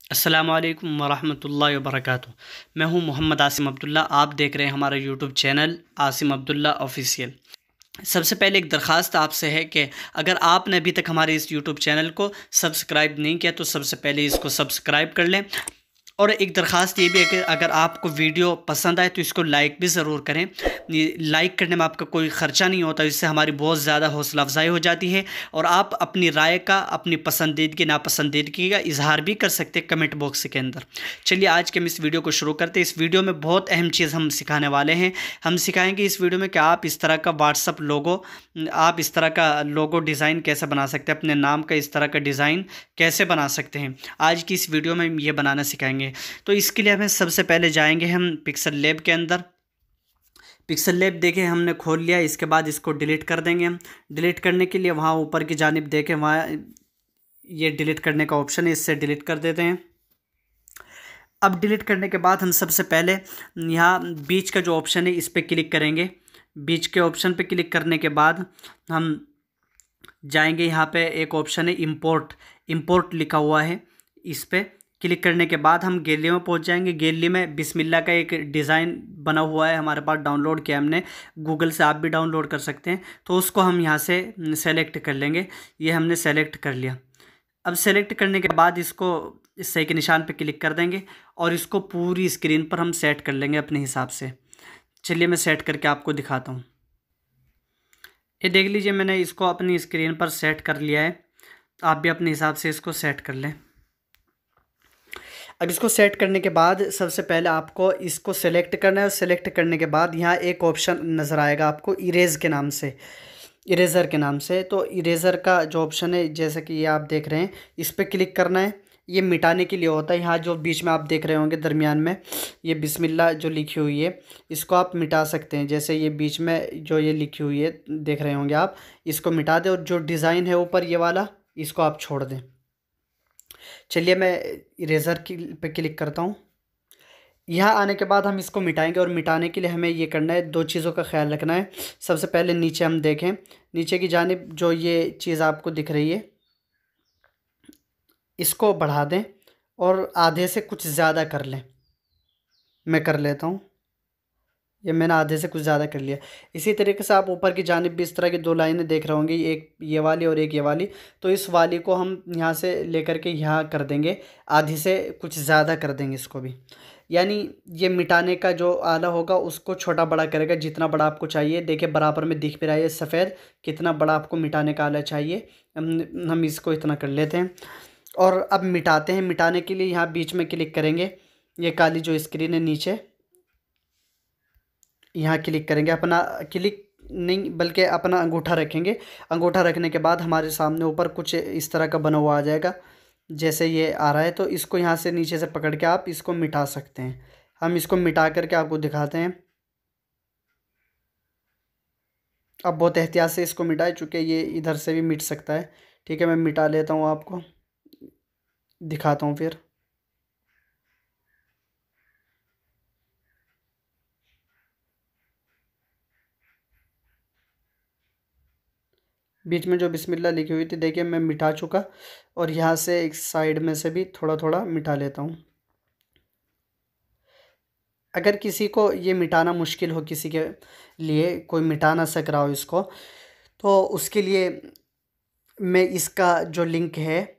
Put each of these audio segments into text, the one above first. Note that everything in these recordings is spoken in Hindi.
अस्सलामु अलैकुम वरहमतुल्लाहि वबरकातुहू। मैं हूं मोहम्मद आसिम अब्दुल्ला। आप देख रहे हैं हमारा YouTube channel Asim Abdullah official. सबसे पहले एक दरख्वास्त आपसे है कि अगर आपने अभी तक हमारे इस यूट्यूब चैनल को सब्सक्राइब नहीं किया तो सबसे पहले इसको सब्सक्राइब कर लें। और एक दरख्वास्त ये भी है कि अगर आपको वीडियो पसंद आए तो इसको लाइक भी ज़रूर करें। लाइक करने में आपका कोई ख़र्चा नहीं होता, इससे हमारी बहुत ज़्यादा हौसला अफजाई हो जाती है। और आप अपनी राय का, अपनी पसंदीदगी नापसंदीदगी का इजहार भी कर सकते हैं कमेंट बॉक्स के अंदर। चलिए आज के हम इस वीडियो को शुरू करते हैं। इस वीडियो में बहुत अहम चीज़ हम सिखाने वाले हैं। हम सिखाएंगे इस वीडियो में कि आप इस तरह का व्हाट्सअप लोगो, आप इस तरह का लोगो डिज़ाइन कैसे बना सकते हैं, अपने नाम का इस तरह का डिज़ाइन कैसे बना सकते हैं। आज की इस वीडियो में हम ये बनाना सिखाएंगे। तो इसके लिए हमें सबसे पहले जाएंगे हम पिक्सल लैब के अंदर। पिक्सल लैब देखें हमने खोल लिया। इसके बाद इसको डिलीट कर देंगे हम। डिलीट करने के लिए वहाँ ऊपर की जानिब देखें, वहाँ ये डिलीट करने का ऑप्शन है, इससे डिलीट कर देते हैं। अब डिलीट करने के बाद हम सबसे पहले यहाँ बीच का जो ऑप्शन है इस पर क्लिक करेंगे। बीच के ऑप्शन पे क्लिक करने के बाद हम जाएंगे, यहाँ पे एक ऑप्शन है इंपोर्ट, इंपोर्ट लिखा हुआ है, इस पर क्लिक करने के बाद हम गैलरी में पहुंच जाएंगे। गैलरी में बिस्मिल्लाह का एक डिज़ाइन बना हुआ है, हमारे पास डाउनलोड किया हमने गूगल से, आप भी डाउनलोड कर सकते हैं। तो उसको हम यहाँ से सेलेक्ट कर लेंगे। ये हमने सेलेक्ट कर लिया। अब सेलेक्ट करने के बाद इसको इस सही के निशान पर क्लिक कर देंगे और इसको पूरी स्क्रीन पर हम सेट कर लेंगे अपने हिसाब से। चलिए मैं सेट करके आपको दिखाता हूँ। ये देख लीजिए, मैंने इसको अपनी स्क्रीन पर सेट कर लिया है। आप भी अपने हिसाब से इसको सेट कर लें। अब इसको सेट करने के बाद सबसे पहले आपको इसको सेलेक्ट करना है। सेलेक्ट करने के बाद यहाँ एक ऑप्शन नज़र आएगा आपको इरेज के नाम से, इरेज़र के नाम से। तो इरेज़र का जो ऑप्शन है, जैसे कि ये आप देख रहे हैं, इस पर क्लिक करना है। ये मिटाने के लिए होता है। यहाँ जो बीच में आप देख रहे होंगे दरमियान में ये बिस्मिल्लाह जो लिखी हुई है, इसको आप मिटा सकते हैं। जैसे ये बीच में जो ये लिखी हुई है देख रहे होंगे आप, इसको मिटा दें। और जो डिज़ाइन है ऊपर ये वाला, इसको आप छोड़ दें। चलिए मैं इरेज़र की पे क्लिक करता हूँ। यहाँ आने के बाद हम इसको मिटाएंगे और मिटाने के लिए हमें ये करना है, दो चीज़ों का ख्याल रखना है। सबसे पहले नीचे हम देखें, नीचे की जानिब जो ये चीज़ आपको दिख रही है, इसको बढ़ा दें और आधे से कुछ ज़्यादा कर लें। मैं कर लेता हूँ, ये मैंने आधे से कुछ ज़्यादा कर लिया। इसी तरीके से आप ऊपर की जानिब भी इस तरह की दो लाइनें देख रहे होंगे, एक ये वाली और एक ये वाली। तो इस वाली को हम यहाँ से लेकर के यहाँ कर देंगे, आधी से कुछ ज़्यादा कर देंगे इसको भी। यानी ये मिटाने का जो आला होगा उसको छोटा बड़ा करेगा, जितना बड़ा आपको चाहिए। देखिए बराबर में दिख भी रहा है सफ़ेद, कितना बड़ा आपको मिटाने का आला चाहिए। हम इसको इतना कर लेते हैं और अब मिटाते हैं। मिटाने के लिए यहाँ बीच में क्लिक करेंगे, ये काली जो स्क्रीन है नीचे, यहाँ क्लिक करेंगे। अपना क्लिक नहीं बल्कि अपना अंगूठा रखेंगे। अंगूठा रखने के बाद हमारे सामने ऊपर कुछ इस तरह का बना हुआ आ जाएगा, जैसे ये आ रहा है। तो इसको यहाँ से नीचे से पकड़ के आप इसको मिटा सकते हैं। हम इसको मिटा करके आपको दिखाते हैं। अब बहुत एहतियात से इसको मिटाए, चूँकि ये इधर से भी मिट सकता है। ठीक है, मैं मिटा लेता हूँ, आपको दिखाता हूँ फिर। बीच में जो बिस्मिल्लाह लिखी हुई थी देखिए मैं मिटा चुका। और यहाँ से एक साइड में से भी थोड़ा थोड़ा मिटा लेता हूँ। अगर किसी को ये मिटाना मुश्किल हो, किसी के लिए कोई मिटा ना सक रहा हो इसको, तो उसके लिए मैं इसका जो लिंक है,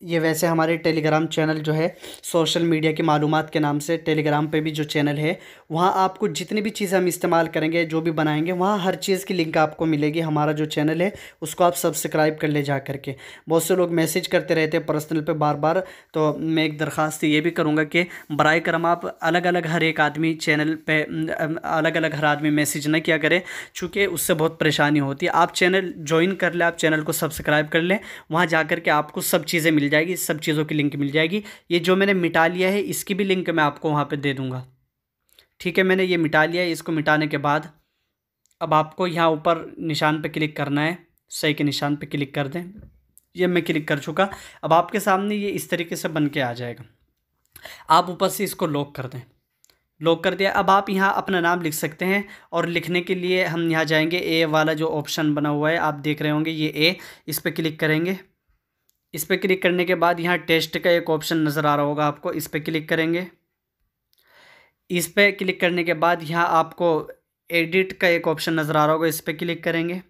ये वैसे हमारे टेलीग्राम चैनल जो है सोशल मीडिया की मालूमात के नाम से, टेलीग्राम पे भी जो चैनल है, वहाँ आपको जितनी भी चीज़ें हम इस्तेमाल करेंगे, जो भी बनाएंगे, वहाँ हर चीज़ की लिंक आपको मिलेगी। हमारा जो चैनल है उसको आप सब्सक्राइब कर ले जा करके। बहुत से लोग मैसेज करते रहते हैं पर्सनल पे बार बार, तो मैं एक दरख्वास्त ये भी करूँगा कि बराए करम आप अलग अलग हर एक आदमी चैनल पर अलग अलग हर आदमी मैसेज न किया करे, चूँकि उससे बहुत परेशानी होती है। आप चैनल ज्वाइन कर लें, आप चैनल को सब्सक्राइब कर लें, वहाँ जा कर के आपको सब चीज़ें मिल जाएगी, सब चीज़ों की लिंक मिल जाएगी। ये जो मैंने मिटा लिया है इसकी भी लिंक मैं आपको वहाँ पे दे दूँगा। ठीक है, मैंने ये मिटा लिया है। इसको मिटाने के बाद अब आपको यहाँ ऊपर निशान पे क्लिक करना है, सही के निशान पे क्लिक कर दें। ये मैं क्लिक कर चुका। अब आपके सामने ये इस तरीके से बन के आ जाएगा। आप ऊपर से इसको लॉक कर दें। लॉक कर दिया। अब आप यहाँ अपना नाम लिख सकते हैं और लिखने के लिए हम यहाँ जाएंगे, ए वाला जो ऑप्शन बना हुआ है आप देख रहे होंगे, ये ए, इस पर क्लिक करेंगे। इस पर क्लिक करने के बाद यहाँ टेस्ट का एक ऑप्शन नज़र आ रहा होगा आपको, इस पर क्लिक करेंगे। इस पर क्लिक करने के बाद यहाँ आपको एडिट का एक ऑप्शन नज़र आ रहा होगा, इस पर क्लिक करेंगे।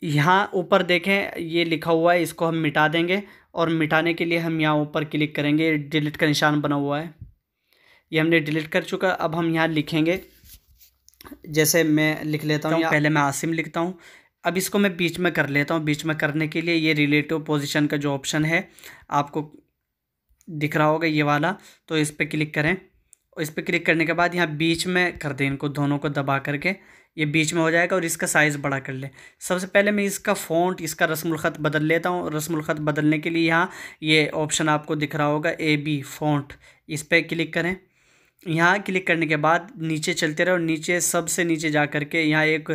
यहाँ ऊपर देखें ये लिखा हुआ है, इसको हम मिटा देंगे और मिटाने के लिए हम यहाँ ऊपर क्लिक करेंगे, डिलीट का निशान बना हुआ है, ये हमने डिलीट कर चुका। अब हम यहाँ लिखेंगे, जैसे मैं लिख लेता हूँ, पहले मैं आसिम लिखता हूँ। अब इसको मैं बीच में कर लेता हूँ। बीच में करने के लिए ये रिलेटिव पोजीशन का जो ऑप्शन है आपको दिख रहा होगा, ये वाला, तो इस पर क्लिक करें। और इस पर क्लिक करने के बाद यहाँ बीच में कर दें, इनको दोनों को दबा करके ये बीच में हो जाएगा। और इसका साइज़ बड़ा कर लें। सबसे पहले मैं इसका फ़ॉन्ट, इसका रस्मुल ख़त बदल लेता हूँ। रस्मुल ख़त बदलने के लिए यहाँ ये ऑप्शन आपको दिख रहा होगा AB फ़ॉन्ट, इस पर क्लिक करें। यहाँ क्लिक करने के बाद नीचे चलते रहो, नीचे सबसे नीचे जा कर के यहाँ एक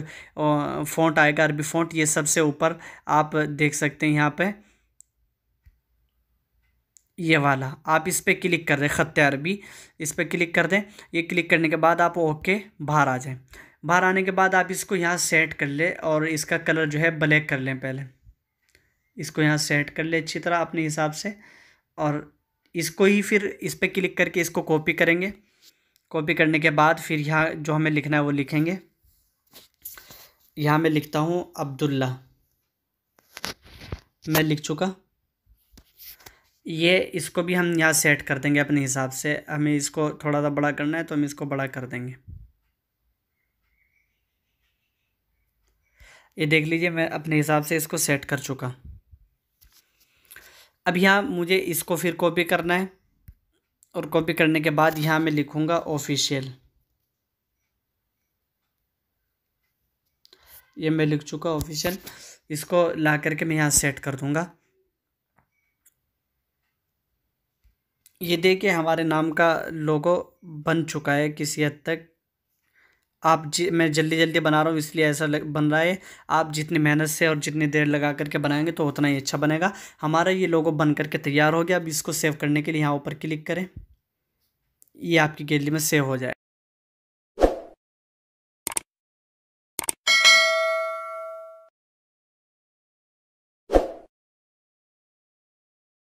फ़ॉन्ट आएगा, अरबी फ़ॉन्ट, ये सबसे ऊपर आप देख सकते हैं यहाँ पे, ये वाला, आप इस पर क्लिक कर दें, ख़त्ते अरबी, इस पर क्लिक कर दें। ये क्लिक करने के बाद आप ओके बाहर आ जाएं। बाहर आने के बाद आप इसको यहाँ सेट कर लें और इसका कलर जो है ब्लैक कर लें। पहले इसको यहाँ सेट कर लें अच्छी तरह अपने हिसाब से, और इसको ही फिर इस पर क्लिक करके इसको कॉपी करेंगे। कॉपी करने के बाद फिर यहाँ जो हमें लिखना है वो लिखेंगे। यहाँ मैं लिखता हूँ अब्दुल्ला, मैं लिख चुका। ये इसको भी हम यहाँ सेट कर देंगे अपने हिसाब से, हमें इसको थोड़ा सा बड़ा करना है तो हम इसको बड़ा कर देंगे। ये देख लीजिए मैं अपने हिसाब से इसको सेट कर चुका। अब यहाँ मुझे इसको फिर कॉपी करना है, और कॉपी करने के बाद यहाँ मैं लिखूँगा ऑफिशियल, ये मैं लिख चुका ऑफिशियल। इसको ला करके मैं यहाँ सेट कर दूँगा। ये देखिए हमारे नाम का लोगो बन चुका है किसी हद तक। मैं जल्दी जल्दी बना रहा हूँ इसलिए ऐसा बन रहा है। आप जितनी मेहनत से और जितनी देर लगा करके बनाएंगे तो उतना ही अच्छा बनेगा। हमारा ये लोगो बन करके तैयार हो गया। अब इसको सेव करने के लिए यहाँ ऊपर क्लिक करें, ये आपकी गैलरी में सेव हो जाए।